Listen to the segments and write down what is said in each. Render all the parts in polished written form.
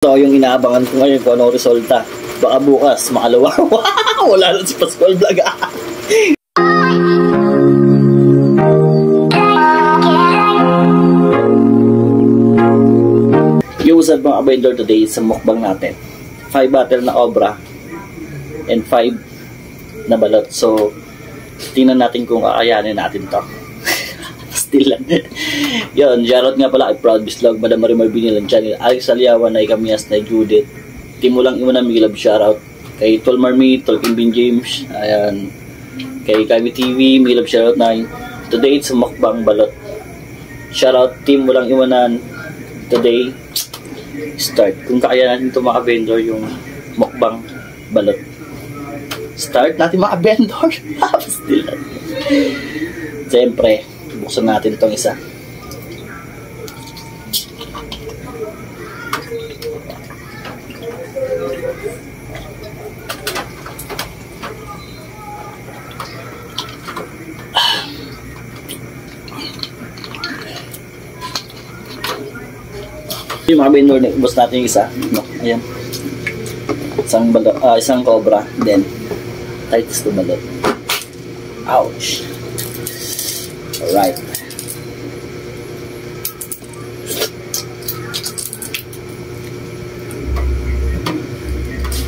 So, yung inaabangan ko ngayon kung anong resulta. Baka bukas, makalawa. Wala na si Pascual Vlog. Yung usad mga abendor today sa mukbang natin. 5 bottle na obra and 5 na balot. So, tingnan natin kung kakayanin natin to. Still lang. Yun, shoutout nga pala kay Proud Bislog, Madam Marimar Binilang Channel, Alex Aliawan, na Ikamias, na Judith, Timulang Iwana, Migilab, shoutout. Kay Tol Marmi, Tol Kimbin James, ayan. Kay Kami TV, Migilab, shoutout na. Today, it's mukbang balot. Shoutout, Timulang Iwanan. Today, start. Kung kaya natin ito mga vendor, yung mukbang balot. Start natin mga vendor. Still lang. Siyempre, buksan natin itong isa. Yung mga vendor, buksan natin yung isa. No, ayan. Isang cobra. Then, tights to balot. Ouch. Alright.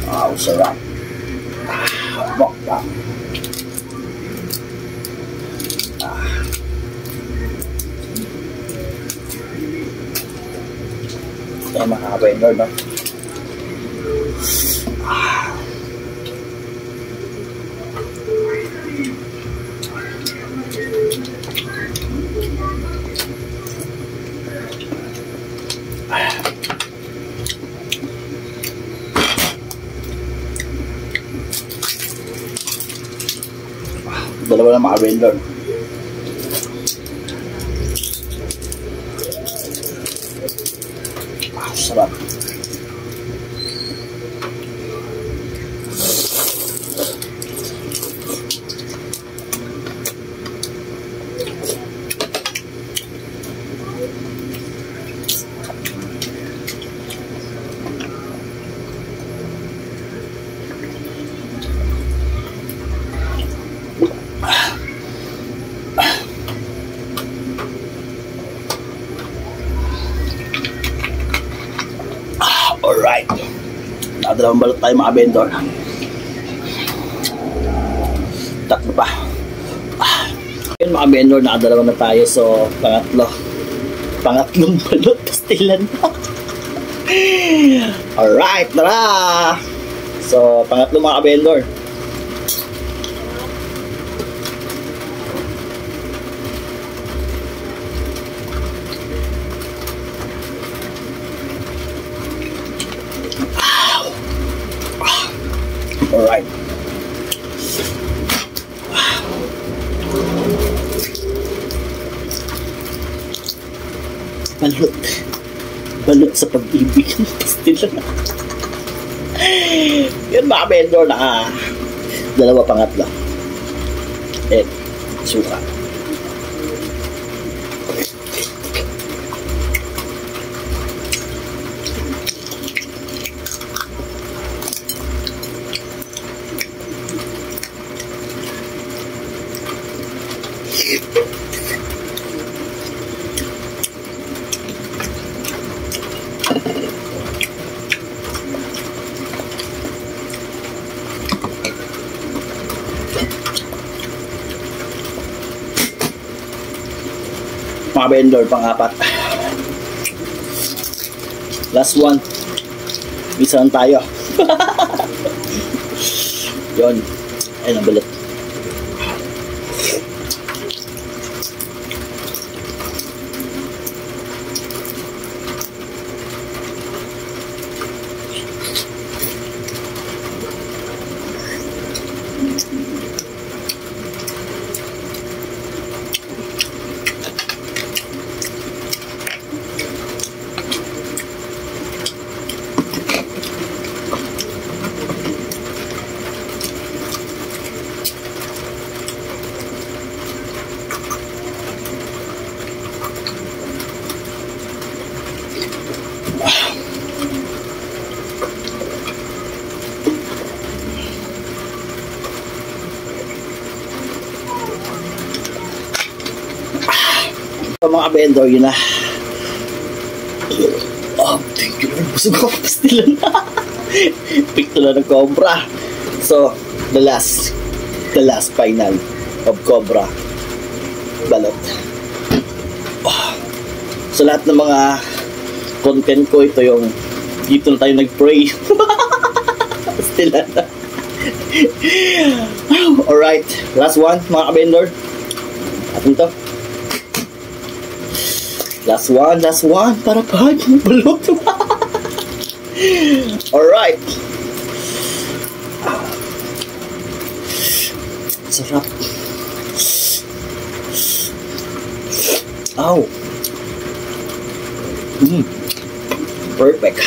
Wow, sarap. Mukbang. Ito yung mga vendor, no? Dalawa na mga vendor. Sarap. Alright. Nakadalawang balot tayo mga vendor. Tatlo pa. Yun mga vendor, nakadalawa na tayo. So, pangatlong balot. Pastilan na. Alright, tara! So, pangatlong mga vendor. Alright. Balot sa pag-ibig. Still na. Yun mga vendor na dalawa pangatlo. Suka. Mga vendor, pang-apat. Last one. Isa lang tayo. Yun. Ayun ang balot. mga vendor, yun na. Oh, thank you Lord. Busog ako pastilan na. Pick na ng Cobra. So, the last final of Cobra balot. Oh. So, lahat ng mga content ko, ito yung dito na tayo nag-pray. Pastilan na. Alright, last one mga ka-vendor. Atin to. Last one para pag balot. Alright. Sarap. Ow. Perfect.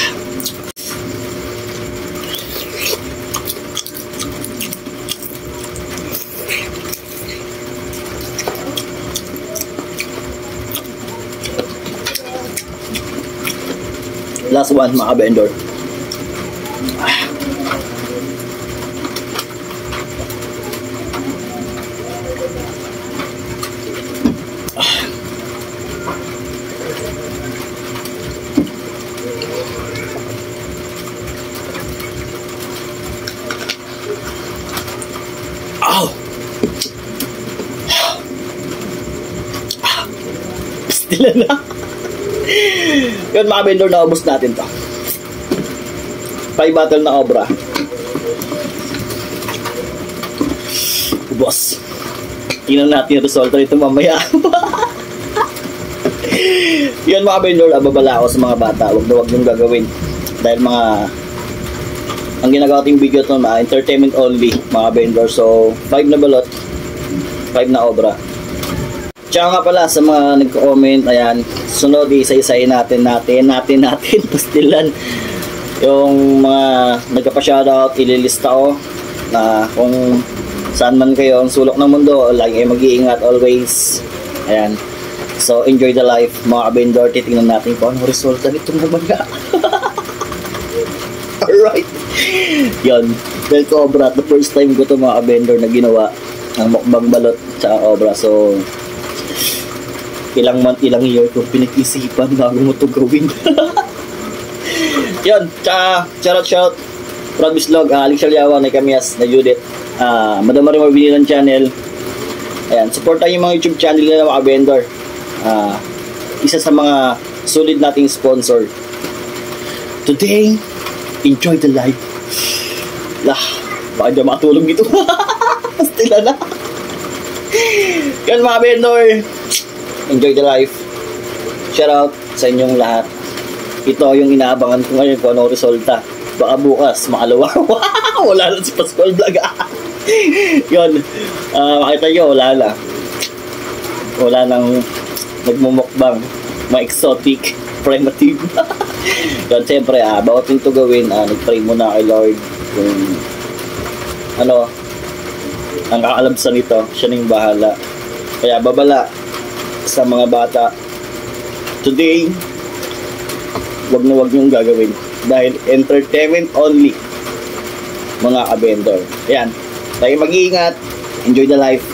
Last one mga vendor. Ow! Stila na. Yun mga vendor, naubos natin to. 5 bottle na Cobra. Ubos. Tingnan natin yung resulta nito mamaya. Yun mga vendor, babala ako sa mga bata. Huwag yung gagawin. Dahil ang ginagawa ting video ito, entertainment only mga vendor. So 5 na balot, 5 na Cobra. Tsaka nga pala sa mga nagko-comment, ayan, sunod isa-isayin natin pastilan. Yung mga nagpa-shoutout, ililista ko na kung saan man kayo ang sulok ng mundo, lagi kayo mag-iingat always. Ayan. So enjoy the life mga ka-vendor. Titingnan natin kung ano resulta nitong namaga. Alright. Yun. Dahil Cobra, the first time ko ito mga ka-vendor na ginawa ng mukbang balot sa Cobra. So ilang month, ilang year kung pinag-isipan bago mo ito gawin. Yun, shout Promise Vlog, Alex Shalyawa, na Kamias, na Judith, Madam Marimar Binilan Channel. Ayan, supportan yung mga YouTube channel nila mga vendor. Isa sa mga solid nating sponsor. Today, enjoy the life. Baka dyan makatulog dito. Pastila na. Yan mga vendor, enjoy the life. Shout out sa inyong lahat. Ito yung inaabangan ko ngayon kung ano resulta. Baka bukas makalawa. Wala lang si Pascual Vlog. Yun, makita nyo, wala nang nagmumukbang, mga exotic, primitive. Yun, siyempre, bawat yung to gawin, nag-pray muna kay Lord kung ano ang kakaalam sa nito, siya na yung bahala. Kaya babala sa mga bata, today wag niyong gagawin dahil entertainment only mga ka-vendor. Ayan, tayo mag-iingat, enjoy the life.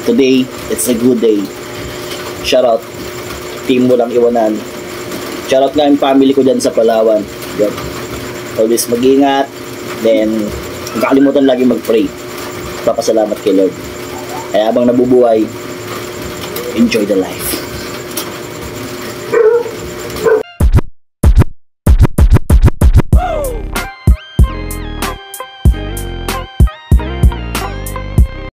Today, it's a good day. Shout out team mo lang iwanan. Shout out nga yung family ko dyan sa Palawan. Yun. Always mag-iingat, then huwag kakalimutan lagi mag-pray. Papasalamat kay Lord. Kaya habang nabubuhay, enjoy the life.